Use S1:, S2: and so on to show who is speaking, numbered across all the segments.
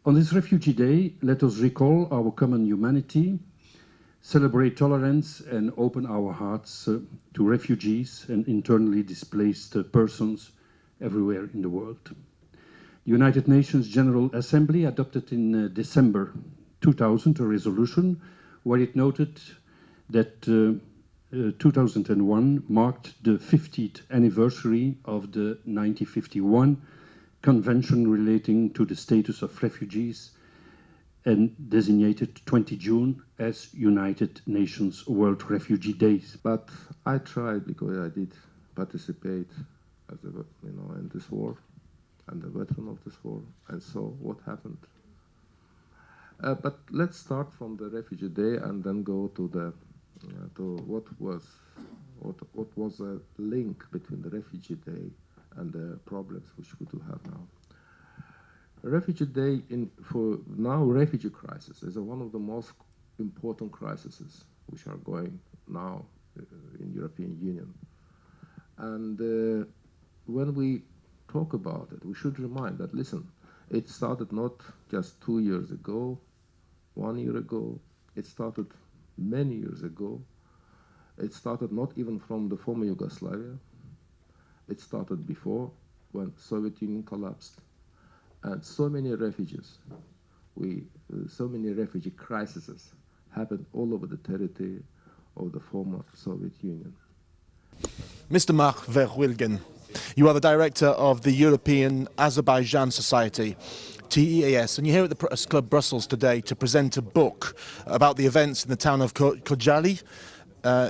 S1: On this Refugee Day, let us recall our common humanity, celebrate tolerance and open our hearts to refugees and internally displaced persons everywhere in the world. The United Nations General Assembly adopted in December 2000 a resolution where it noted that 2001 marked the 50th anniversary of the 1951 Convention relating to the status of refugees and designated 20 June as United Nations World Refugee Days.
S2: But I tried, because I did participate as in this war, and a veteran of this war, and saw what happened. But let's start from the Refugee Day and then go to the to what was a link between the Refugee Day and the problems which we do have now. Refugee Day for now, refugee crisis is one of the most important crises which are going now in European Union. And when we talk about it, we should remind that, listen, it started not just 2 years ago, 1 year ago, it started many years ago. It started not even from the former Yugoslavia. It started before, when Soviet Union collapsed. And so many refugees, so many refugee crises happened all over the territory of the former Soviet Union.
S3: Mr. Marc Verwilghen, you are the director of the European Azerbaijan Society, TEAS, and you're here at the Press Club Brussels today to present a book about the events in the town of Khojaly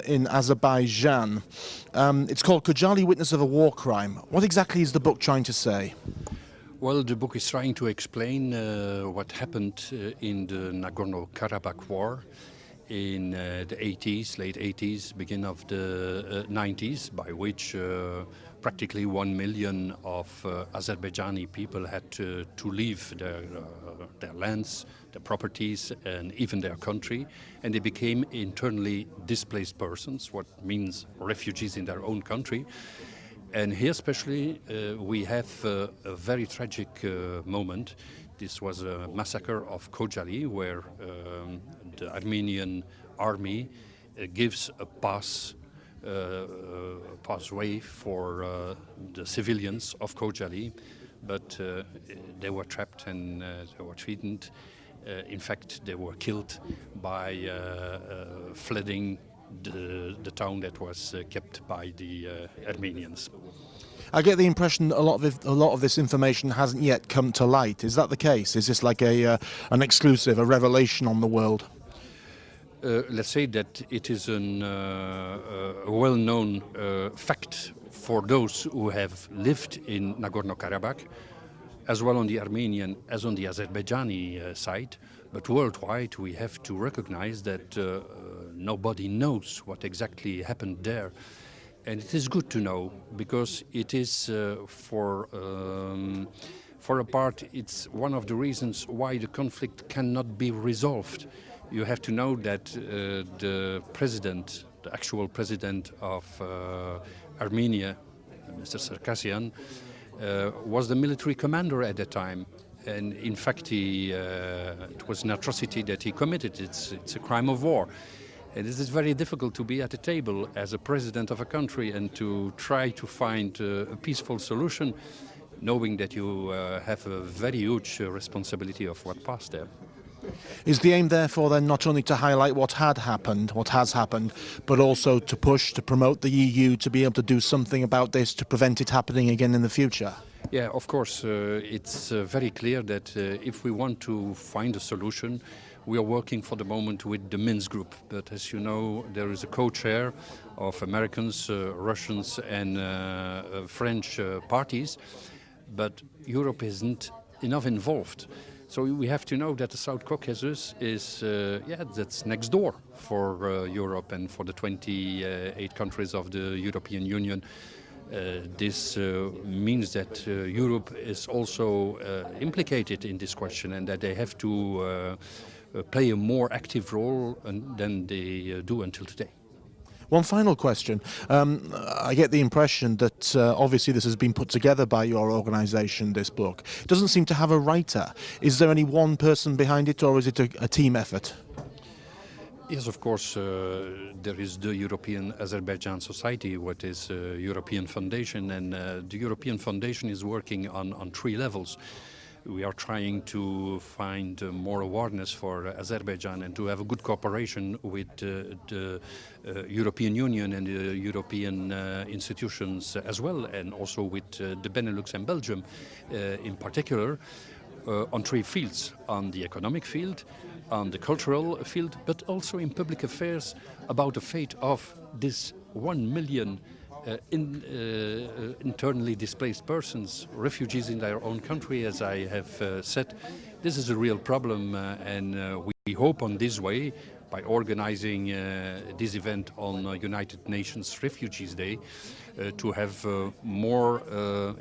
S3: in Azerbaijan. It's called Khojaly Witness of a War Crime. What exactly is the book trying to say?
S4: Well, the book is trying to explain what happened in the Nagorno-Karabakh war in the 80s, late 80s, beginning of the 90s, by which practically 1 million of Azerbaijani people had to leave their lands, their properties, and even their country, and they became internally displaced persons, what means refugees in their own country. And here especially we have a very tragic moment. This was a massacre of Khojaly, where the Armenian army gives a pathway for the civilians of Khojaly, but they were trapped and they were threatened. In fact, they were killed by flooding the town that was kept by the Armenians.
S3: I get the impression that a lot of this information hasn't yet come to light. Is that the case? Is this like an exclusive, a revelation on the world?
S4: Let's say that it is a well-known fact for those who have lived in Nagorno-Karabakh, as well on the Armenian as on the Azerbaijani side. But worldwide we have to recognize that nobody knows what exactly happened there. And it is good to know, because it is for a part, it's one of the reasons why the conflict cannot be resolved. You have to know that the president, the actual president of Armenia, Mr. Sarkisian, was the military commander at the time. And in fact, it was an atrocity that he committed. It's a crime of war. And it is very difficult to be at a table as a president of a country and to try to find a peaceful solution, knowing that you have a very huge responsibility of what passed there.
S3: Is the aim therefore then not only to highlight what has happened, but also to push, to promote the EU to be able to do something about this to prevent it happening again in the future?
S4: Yeah, of course. It's very clear that if we want to find a solution, we are working for the moment with the Minsk group. But as you know, there is a co-chair of Americans, Russians and French parties, but Europe isn't enough involved. So we have to know that the South Caucasus is, that's next door for Europe and for the 28 countries of the European Union. This means that Europe is also implicated in this question, and that they have to play a more active role than they do until today.
S3: One final question. I get the impression that obviously this has been put together by your organisation, this book. It doesn't seem to have a writer. Is there any one person behind it, or is it a team effort?
S4: Yes, of course, there is the European Azerbaijan Society, what is a European foundation, and the European Foundation is working on three levels. We are trying to find more awareness for Azerbaijan and to have a good cooperation with the European Union and the European institutions as well, and also with the Benelux and Belgium in particular, on three fields: on the economic field, on the cultural field, but also in public affairs, about the fate of this 1 million internally displaced persons, refugees in their own country, as I have said. This is a real problem, and we hope on this way, by organizing this event on United Nations Refugees Day, to have more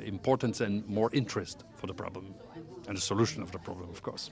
S4: importance and more interest for the problem and the solution of the problem, of course.